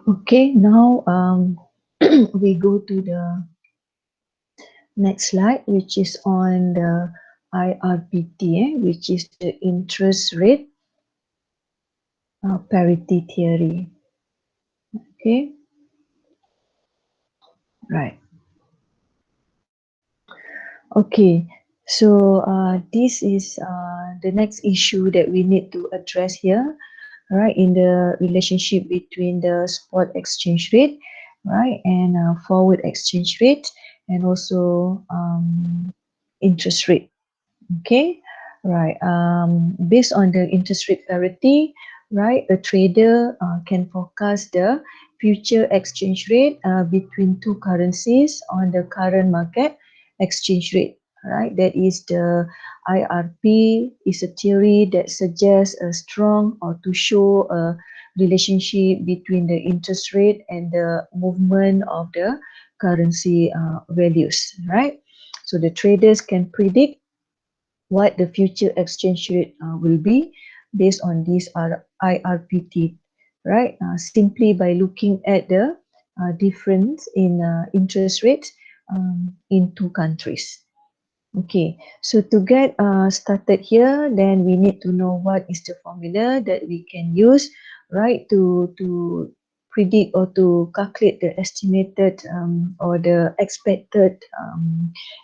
Okay, now we go to the next slide, which is on the IRPT, which is the interest rate parity theory. Okay, right. Okay, so this is the next issue that we need to address here, right, in the relationship between the spot exchange rate, right, and forward exchange rate, and also interest rate. Okay, right. Based on the interest rate parity, right, a trader can forecast the future exchange rate between two currencies on the current market exchange rate. Right, that is the IRP is a theory that suggests a strong or to show a relationship between the interest rate and the movement of the currency values. Right, so the traders can predict what the future exchange rate will be based on this IRPT, right? Simply by looking at the difference in interest rates in two countries. Okay, so to get started here, then we need to know what is the formula that we can use, right, to predict or to calculate the estimated or the expected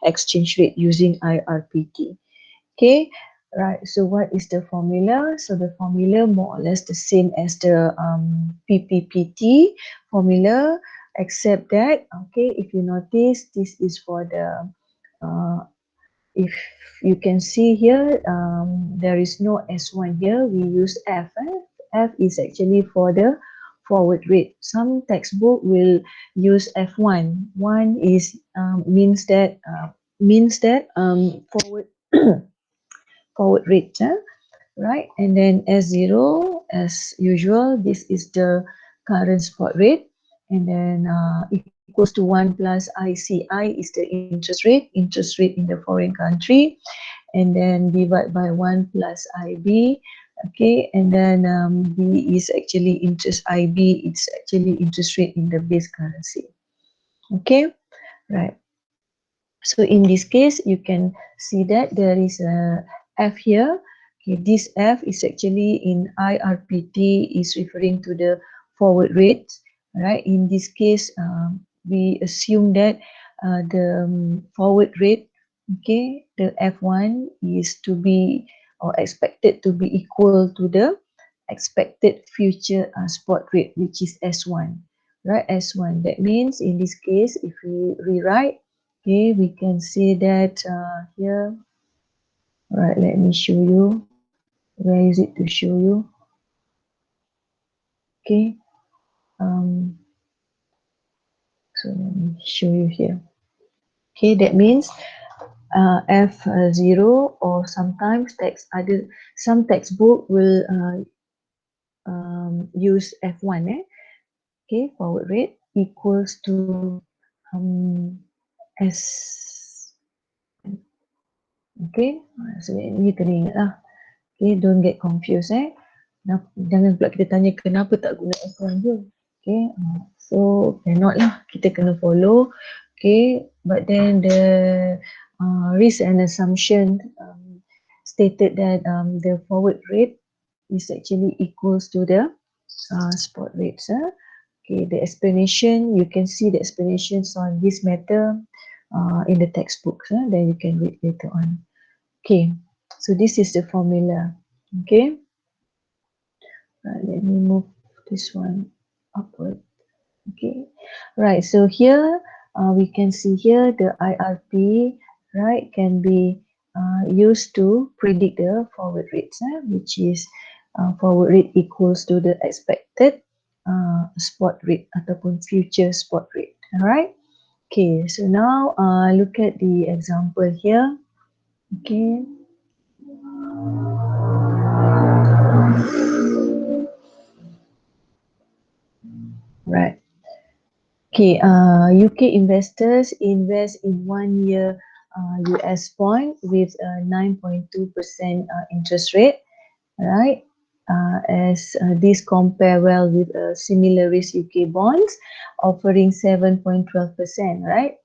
exchange rate using IRPT. Okay, right. So what is the formula? So the formula more or less the same as the PPPT formula, except that, okay, if you notice, this is for the, if you can see here, there is no S1 here. We use F. F is actually for the forward rate. Some textbook will use F1. One is means that forward forward rate, right? And then S0, as usual, this is the current spot rate. And then equals to 1 plus ICI is the interest rate in the foreign country. And then divide by 1 plus IB. Okay, and then B is actually interest IB, it's actually interest rate in the base currency. Okay, right. So in this case, you can see that there is a F here. Okay, this F is actually in IRPT is referring to the forward rate, right? In this case, we assume that the forward rate, okay, the F1 is to be or expected to be equal to the expected future spot rate, which is S1, right? S1. That means in this case, if we rewrite, okay, we can see that here, right, let me show you. Where is it to show you? Okay, so let me show you here. Okay, that means F0 or sometimes some textbook will use F1, okay, forward rate equals to S, okay, so ini kena ingat lah. Okay, don't get confused Jangan pula kita tanya kenapa tak guna F1 je. Okay, so cannot lah, kita kena follow. Okay, but then the risk and assumption stated that the forward rate is actually equals to the spot rates. Okay, the explanation, you can see the explanations on this matter in the textbooks. Then you can read later on. Okay, so this is the formula. Okay, let me move this one upward. Okay, right. So here we can see here the IRP, right, can be used to predict the forward rates, which is forward rate equals to the expected spot rate ataupun future spot rate. All right. Okay, so now look at the example here. Okay. Right. Okay, UK investors invest in 1 year US bond with a 9.2% interest rate, right? as these compare well with similar risk UK bonds offering 7.12%, right?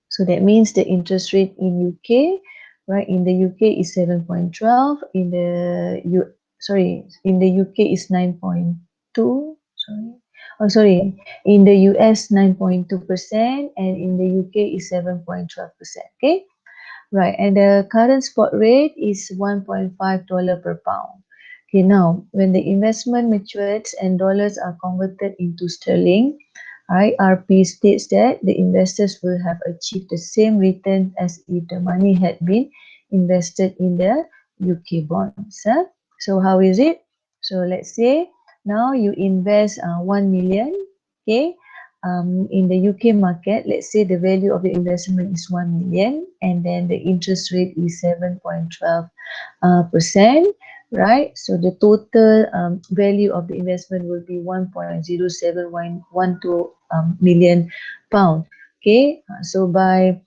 So that means the interest rate in UK, right? In the UK is 7.12. In the UK is 9.2. Sorry. In the US 9.2%, and in the UK is 7.12%. Okay. Right, and the current spot rate is $1.5 per pound. Okay, now when the investment matures and dollars are converted into sterling, IRP states that the investors will have achieved the same return as if the money had been invested in the UK bonds. So how is it? So let's say now you invest 1 million, okay, in the UK market. Let's say the value of the investment is 1 million, and then the interest rate is 7.12%, right? So the total value of the investment will be 1.0712 million pound. Okay, so by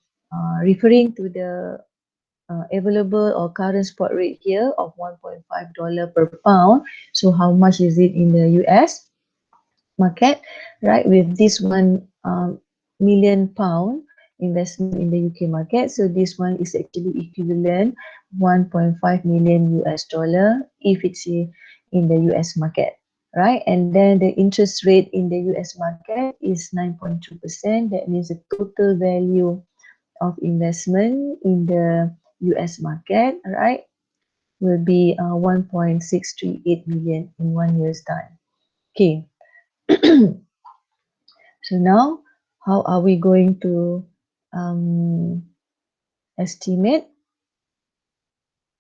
referring to the available or current spot rate here of $1.5 per pound, so how much is it in the US market, right? With this 1 million pound investment in the UK market, so this one is actually equivalent 1.5 million US dollar if it's in the US market, right? And then the interest rate in the US market is 9.2%. That means the total value of investment in the US market, right, will be 1.638 million in 1 year's time. Okay. So now, how are we going to estimate,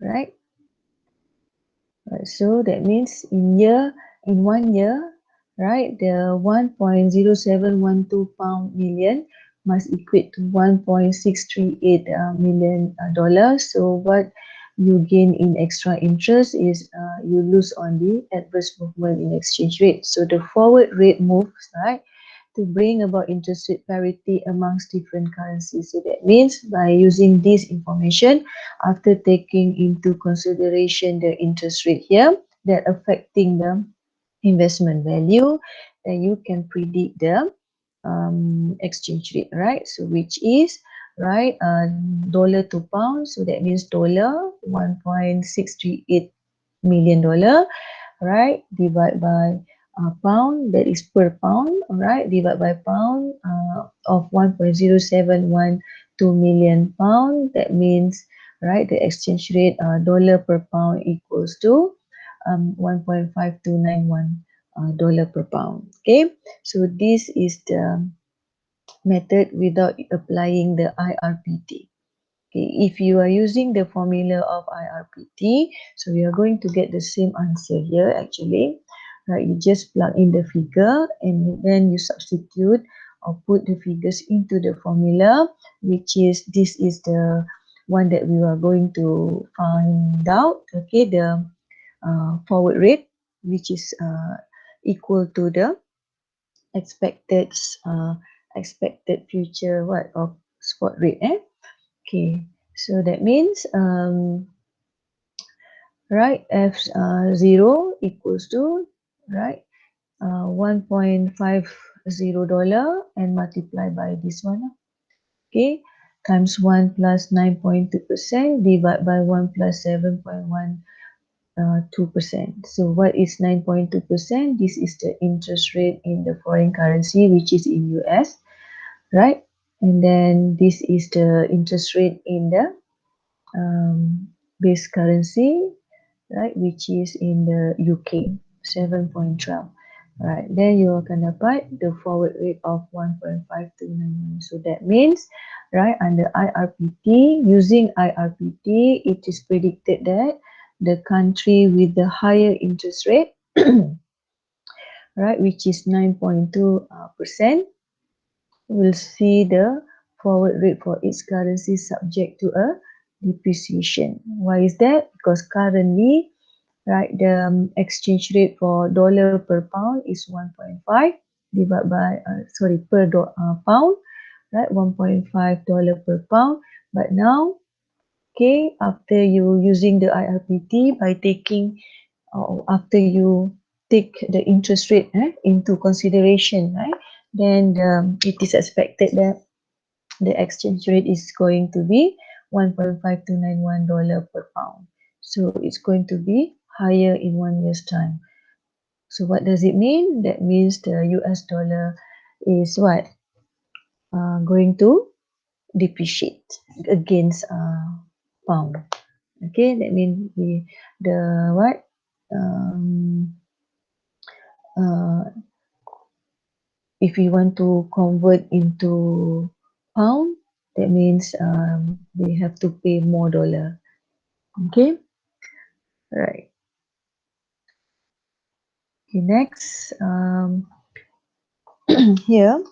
right? So that means in 1 year, right, the 1.0712 pound million must equate to 1.638 million dollars. So what you gain in extra interest is you lose on the adverse movement in exchange rate. So the forward rate moves, right, to bring about interest rate parity amongst different currencies. So that means by using this information, after taking into consideration the interest rate here that affecting the investment value, then you can predict the exchange rate, right? So which is, right, dollar to pound. So that means dollar $1.638 million, right, divide by pound, that is per pound, all right, divide by pound of 1.0712 million pound. That means, right, the exchange rate dollar per pound equals to 1.5291 dollar per pound. Okay, so this is the method without applying the IRPT. Okay, if you are using the formula of IRPT, so you are going to get the same answer here actually. Right, you just plug in the figure and then you substitute or put the figures into the formula, which is, this is the one that we are going to find out. Okay, the forward rate, which is equal to the expected uh, expected future what of spot rate. Okay, so that means right, F0 equals to, right, $1.50 and multiply by this one. Okay, times 1 plus 9.2% divide by 1 plus 7.12%. So what is 9.2%? This is the interest rate in the foreign currency, which is in US, right? And then this is the interest rate in the base currency, right, which is in the UK, 7.12. Right, then you akan dapat the forward rate of 1.5291. So that means, right, under IRPT, using IRPT, it is predicted that the country with the higher interest rate, right, which is 9.2%, will see the forward rate for its currency subject to a depreciation. Why is that? Because currently, right, the exchange rate for dollar per pound is 1.5 divided by pound, right, $1.5 per pound. But now, okay, after you using the IRPT, by taking after you take the interest rate into consideration, right? Then it is expected that the exchange rate is going to be $1.5291 per pound. So it's going to be higher in 1 year's time. So what does it mean? That means the US dollar is what? Going to depreciate against pound. Okay, that means the what? Um, uh, if we want to convert into pound, that means we have to pay more dollar. Okay, right. Okay, next here.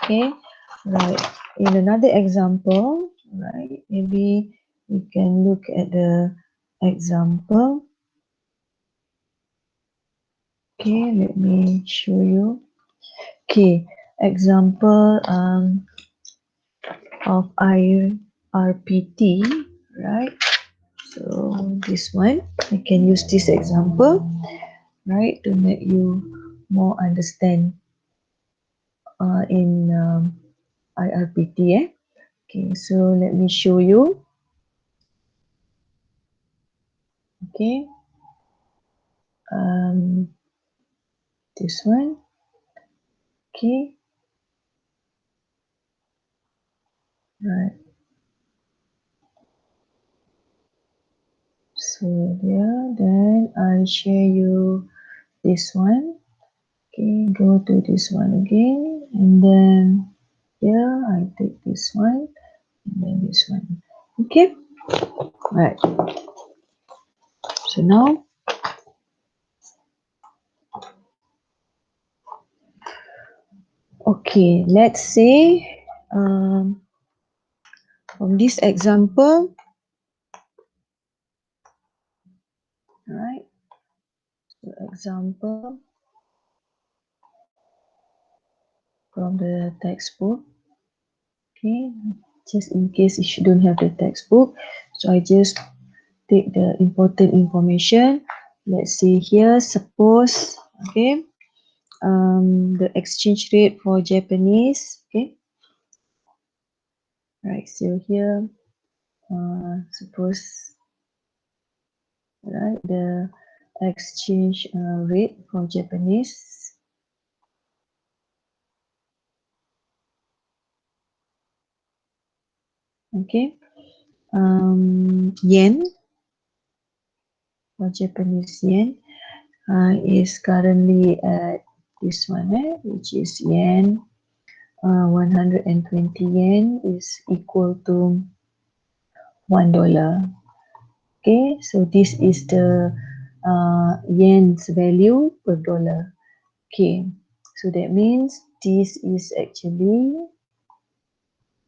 Okay, right. In another example, right? Maybe we can look at the example. Okay, let me show you. Okay, example of IRPT, right? So this one, I can use this example, right, to make you more understand in IRPT. Okay, so let me show you. Okay, um, this one. Okay, right. So yeah, then I share you this one. Okay, go to this one again, and then here I take this one, and then this one. Okay, right. So now, okay, let's say from this example, right? So example from the textbook. Okay, just in case if you don't have the textbook, so I just take the important information. Let's see here. Suppose, okay, the exchange rate for Japanese. Okay, right. So here, suppose, right, the exchange rate for Japanese. Okay, yen for Japanese yen is currently at this one, which is yen. 120 yen is equal to $1. Okay, so this is the yen's value per dollar. Okay, so that means this is actually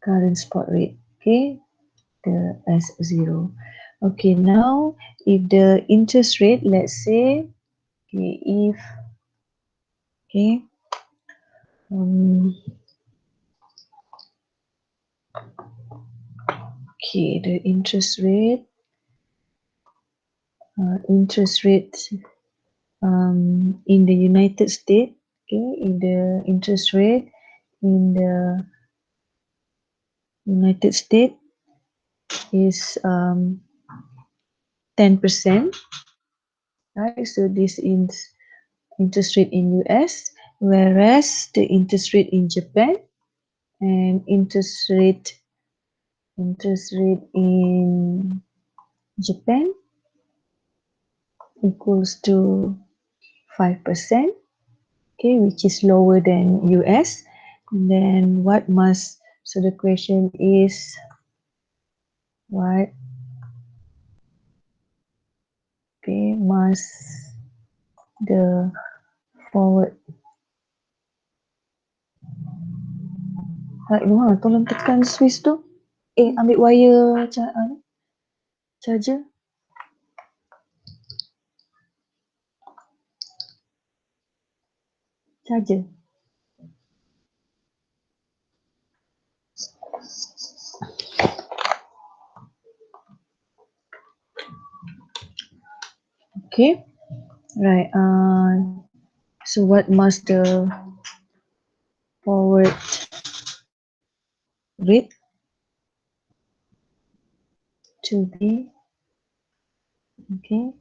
current spot rate. Okay, the S0. Okay, now if the interest rate, let's say, okay, if okay, okay, the interest rate in the United States, okay, in the interest rate in the United States is 10%, right? So this is interest rate in US, whereas the interest rate in Japan and interest rate in Japan equals to 5%, okay, which is lower than US. And then so the question is what, okay, must the forward, Noah, tolong tekan switch tu. Ambil wire charger. Charger. Okay, right. So what must the forward rate to be? Okay,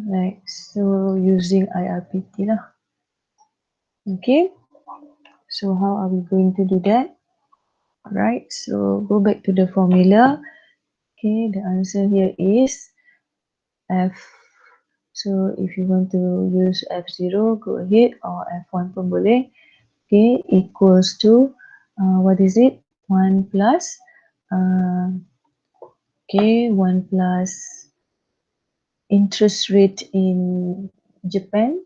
right. So using IRPT lah. Okay, so how are we going to do that? Right, so go back to the formula. Okay, the answer here is F. So if you want to use F0, go ahead, or F1 pun boleh. Okay, equals to, what is it? 1 plus, okay, 1 plus interest rate in Japan,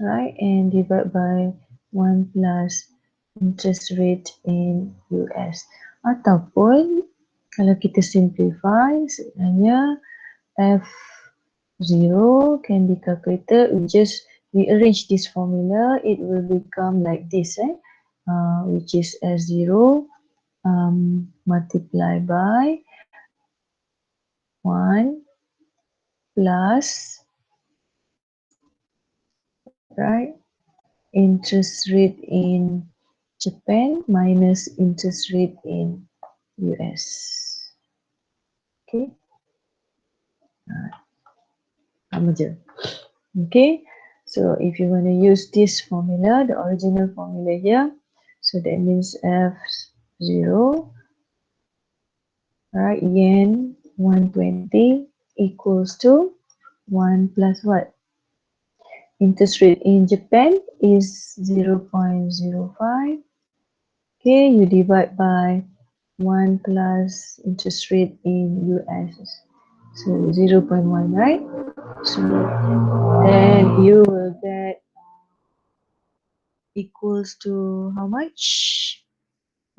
right? And divide by 1 plus interest rate in US. Ataupun kalau kita simplify, sebenarnya F0 can be calculated. We just rearrange this formula. It will become like this, which is S0 multiplied by 1 plus, right, interest rate in Japan minus interest rate in US. Okay, sama je. Okay, so if you want to use this formula, the original formula here, so that means F0, right, yen 120 equals to 1 plus what? Interest rate in Japan is 0.05. Okay, you divide by 1 plus interest rate in US. So 0.1, right? So then you will get equals to how much?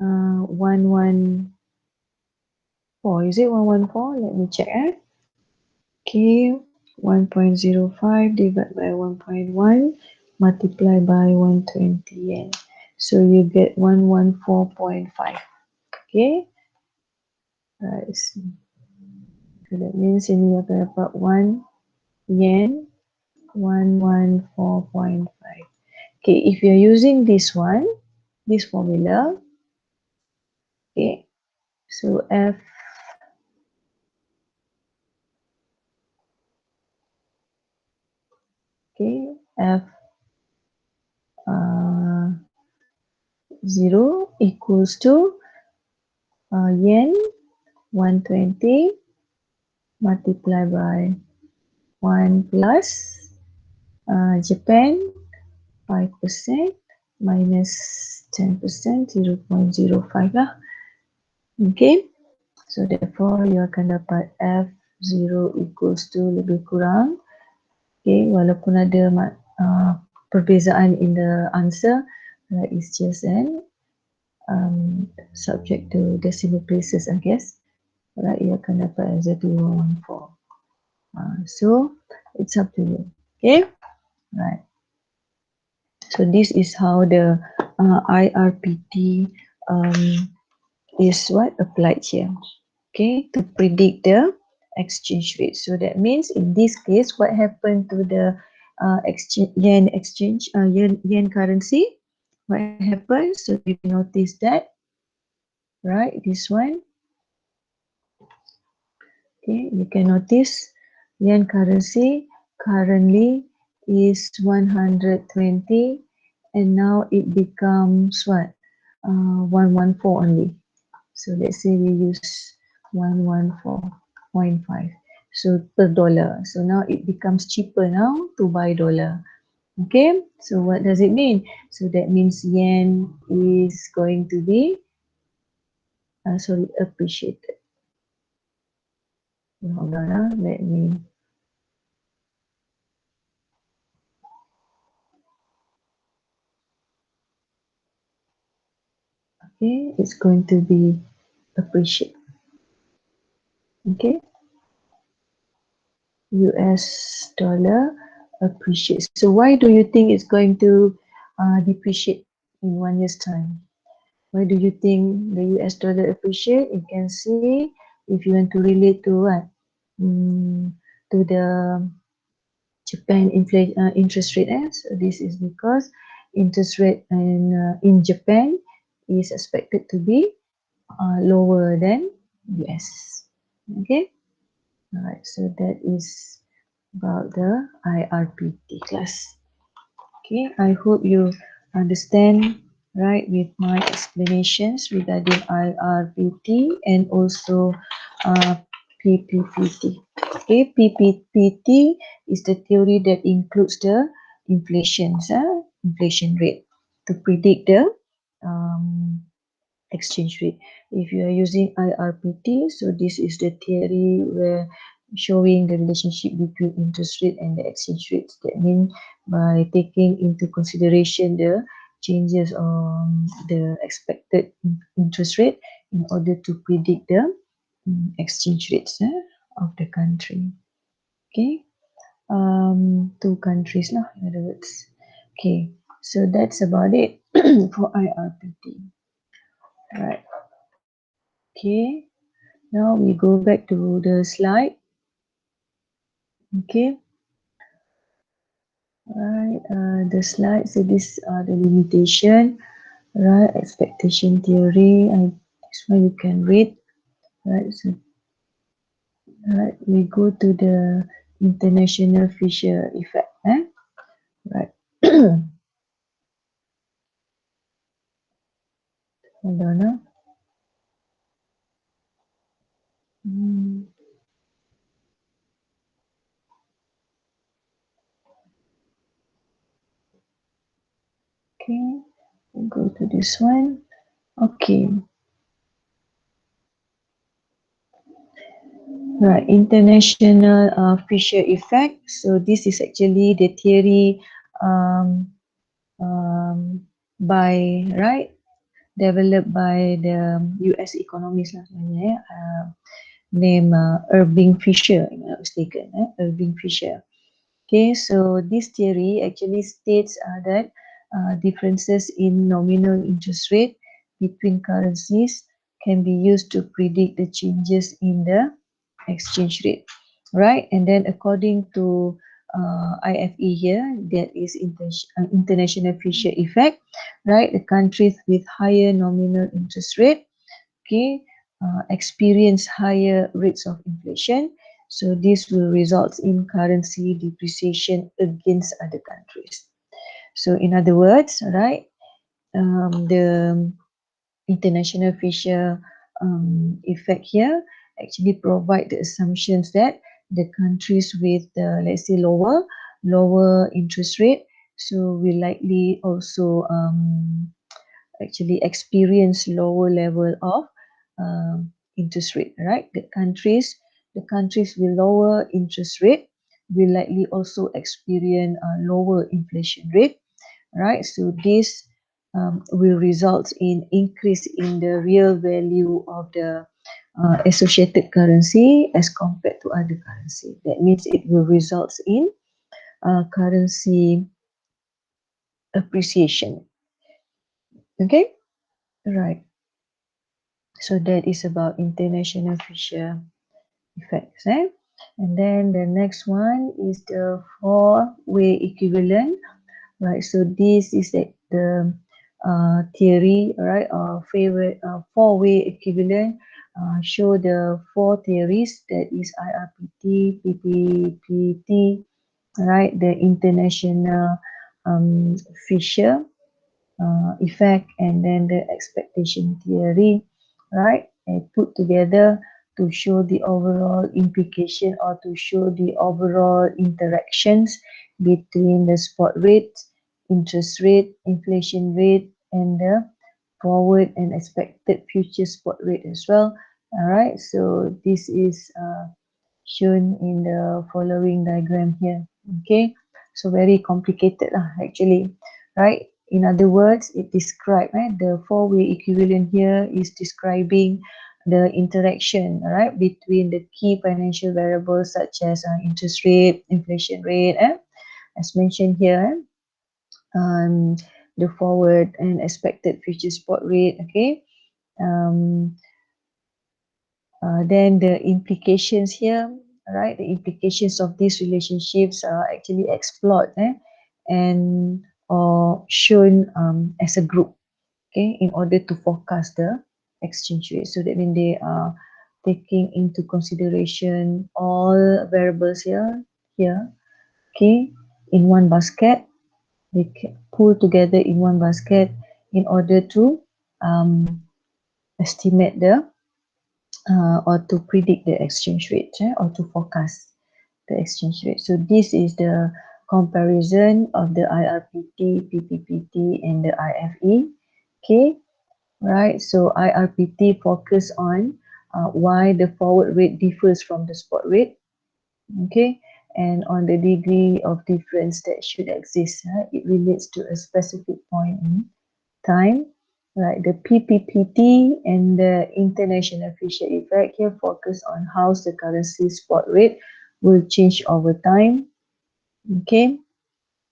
114. Is it 114? Let me check. Okay, 1.05 divided by 1.1 multiplied by 120 yen. So you get 114.5. Okay, right. So that means ini akan dapat 1 yen 114.5. Okay, if you're using this one, this formula, okay, so F, okay, F 0 equals to yen 120 multiplied by 1 plus Japan 5% minus 10%, 0.05 lah. Okay, so therefore you akan dapat F0 equals to lebih kurang, okay, walaupun ada perbezaan in the answer, it's just an subject to decimal places, I guess. Right, you akan dapat answer 214. So it's up to you. Okay, right. So this is how the IRPT is what applied here. Okay, to predict the exchange rate. So that means in this case, what happened to the yen currency? What happened? So you notice that, right? This one. Okay, you can notice yen currency currently is 120, and now it becomes what? 114 only. So let's say we use 114.5. So per dollar. So now it becomes cheaper now to buy dollar. Okay, so what does it mean? So that means yen is going to be appreciated. Hold on, let me. Okay, it's going to be appreciated. Okay, US dollar appreciates. So why do you think it's going to depreciate in 1 year's time? Why do you think the US dollar appreciate? You can see if you want to relate to what? To the Japan interest rate. So this is because interest rate in Japan is expected to be lower than US. Okay. All right. So that is about the IRPT class. Okay. I hope you understand right with my explanations regarding IRPT and also uh, PPPT. Okay, PPPT is the theory that includes the inflation rate to predict the um, exchange rate. If you are using IRPT, so this is the theory where showing the relationship between interest rate and the exchange rates. That means by taking into consideration the changes on the expected interest rate in order to predict the exchange rates of the country. Okay, two countries lah, in other words. Okay, so that's about it for IRPT. All right. Okay, now we go back to the slide. Okay, right. The slide. So this are the limitation, right? Expectation theory. This one you can read, right? So, right. We go to the international Fisher effect. Right. Hold on. Hmm, Okay. We go to this one. Okay. Right, international Fisher effect. So this is actually the theory um, by right developed by the US economist lah sebenarnya named Irving Fisher, if I'm not mistaken. Irving Fisher. Okay, so this theory actually states that differences in nominal interest rate between currencies can be used to predict the changes in the exchange rate, right? And then according to IFE here, that is international Fisher effect, right? The countries with higher nominal interest rate, okay, experience higher rates of inflation. So this will result in currency depreciation against other countries. So in other words, right, the international Fisher effect here actually provide the assumptions that the countries with let's say lower interest rate, so will likely also actually experience lower level of interest rate, right? The countries with lower interest rate will likely also experience a lower inflation rate, right? So this will result in increase in the real value of the associated currency as compared to other currency. That means it will result in currency appreciation. Okay, right. So that is about international Fisher effects. And then the next one is the four-way equivalent. Right, so this is the theory, right, favorite four-way equivalent. Show the four theories, that is IRPT, PPPT, right, the international Fisher effect, and then the expectation theory, right, and put together to show the overall implication or to show the overall interactions between the spot rate, interest rate, inflation rate, and the forward and expected future spot rate as well. All right, so this is shown in the following diagram here. Okay, so very complicated actually, right? In other words, it describes, right, the four-way equivalent here is describing the interaction, right, between the key financial variables such as interest rate, inflation rate, as mentioned here. the forward and expected future spot rate. Okay. Then the implications here, right? The implications of these relationships are actually explored and or shown as a group, okay, in order to forecast the exchange rate. So that means they are taking into consideration all variables here, okay, in one basket. They pull together in one basket in order to estimate the or to predict the exchange rate or to forecast the exchange rate. So this is the comparison of the IRPT, PPPT, and the IFE. Okay, right. So IRPT focus on why the forward rate differs from the spot rate. Okay, and on the degree of difference that should exist. It relates to a specific point in time. Right, the PPPT and the international Fisher effect here focus on how the currency spot rate will change over time. Okay,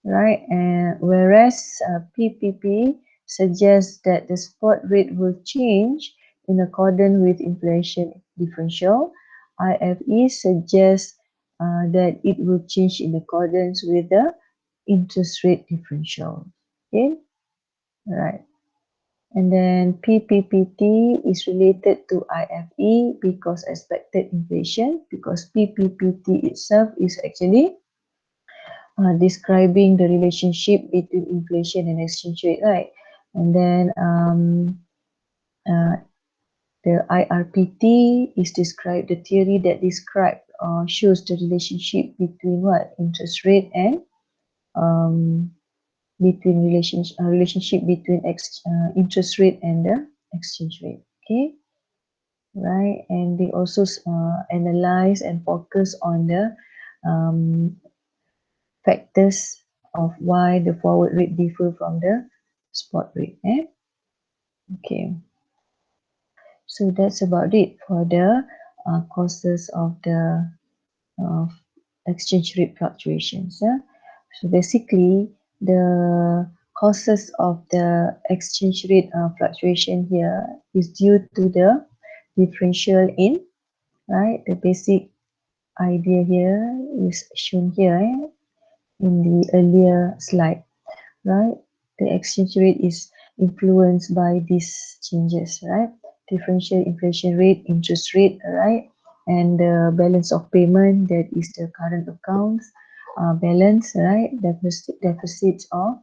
right, and whereas PPP suggests that the spot rate will change in accordance with inflation differential, IFE suggests that it will change in accordance with the interest rate differential. Okay, right. And then PPPT is related to IFE because expected inflation, because PPPT itself is actually describing the relationship between inflation and exchange rate, right? And then uh, the IRPT is described the theory that describe shows the relationship between what interest rate and between relationship between interest rate and the exchange rate. Okay, right, and they also analyze and focus on the um, factors of why the forward rate differ from the spot rate. Okay, so that's about it for the causes of the uh, exchange rate fluctuations. So basically, the causes of the exchange rate fluctuation here is due to the differential in, right? The basic idea here is shown here in the earlier slide, right? The exchange rate is influenced by these changes, right? Differential inflation rate, interest rate, right? And the balance of payment, that is the current accounts balance, right? Deficits or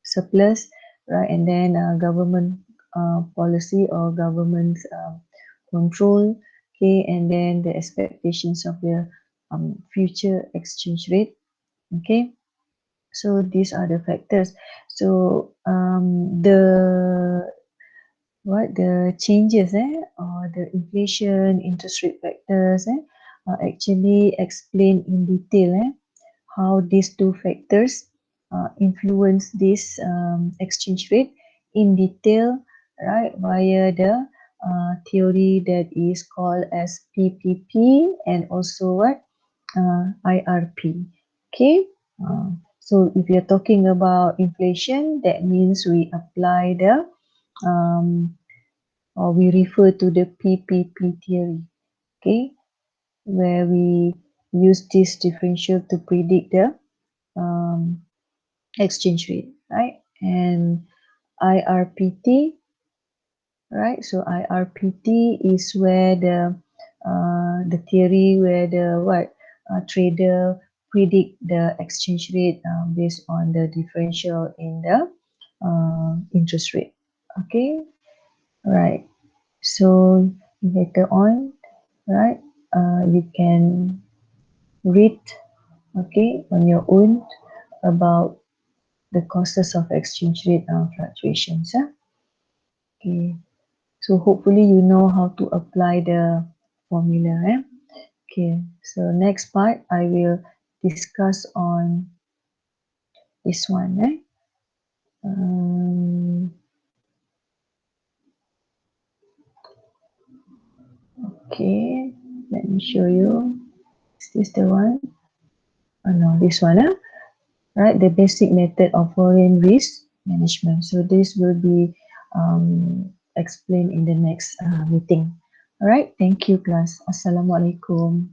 surplus, right? And then government policy or government control, okay? And then the expectations of the future exchange rate, okay? So these are the factors. So the changes or the inflation interest rate factors are actually explained in detail how these two factors influence this exchange rate in detail, right, via the theory that is called as PPP and also what IRP. Okay. So if you're talking about inflation, that means we apply the or we refer to the PPP theory. Okay, where we use this differential to predict the exchange rate, right? And IRPT, right? So IRPT is where the theory where the trader predict the exchange rate based on the differential in the interest rate. Okay, right. So later on, right, you can read, okay, on your own about the causes of exchange rate fluctuations. Okay. So hopefully you know how to apply the formula. Okay, so next part I will discuss on this one. Okay, let me show you. Is this the one? Oh no, this one. Right, the basic method of foreign risk management. So this will be explained in the next meeting. All right. Thank you, class. Assalamualaikum.